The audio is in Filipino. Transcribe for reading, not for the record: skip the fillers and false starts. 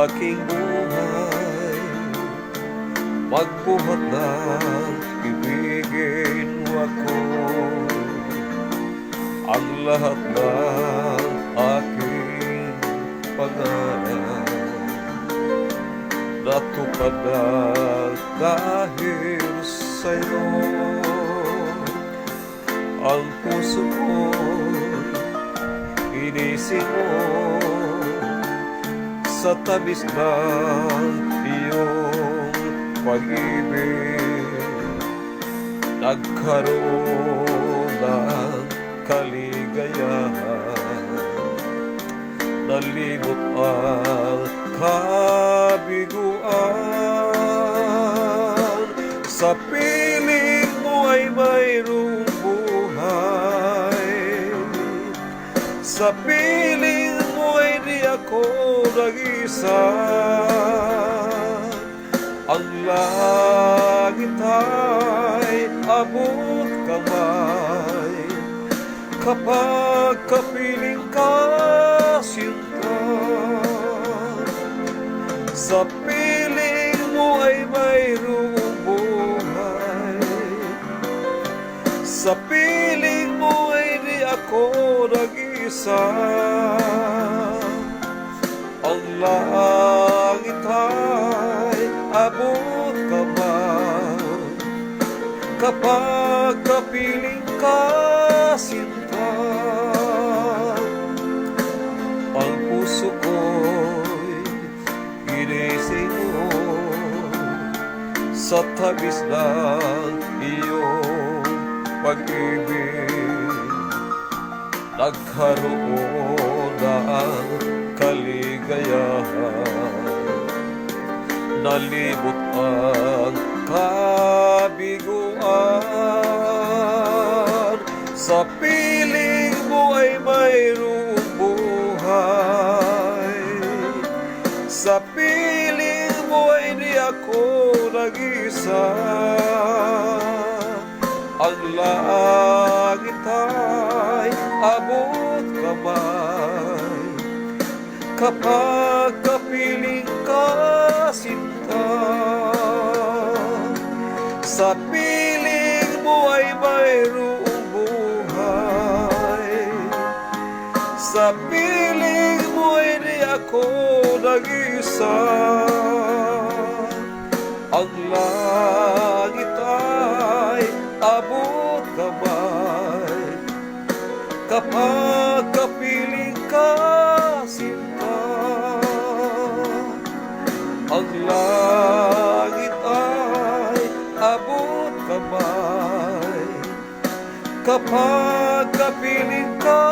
aking buhay, magbuhat ng ibigin mo ako. Ang lahat ng aking pangarap natupad na dahil sa'yo. Ang puso ko'y inisip mo sa tabis ng iyong pag-ibig. Nagkaroon ng kaligayahan, nalimot ang kabiguan. Sa piling mo ay mayroong buhay, sa piling mo ay di ako nag-isa. Ang langit ay abot kamay kapag kapiling ka, sinta. Sa piling mo ay mayroong buhay, sa piling mo ay di ako nag-isa. Ang langit ay abot kamay kapag kapiling ka, sinta. Ang puso ko'y ginising mo sa tabis ng iyong pag-ibig. Nagkaroon ng kaligayahan, nalibot ang kabiguan. Sa piling mo ay mayroong buhay, sa piling mo ay di ako nag-isa. Ang langit ay abot kamay kapag kapiling ka, sinta. Sa piling mo ay mayroong buhay, sa piling mo ay di ako nag-isa. Ang langit ay abot kamay kapag kapiling ka, sinta. Ang langit ay abot kamay kapag kapiling ka,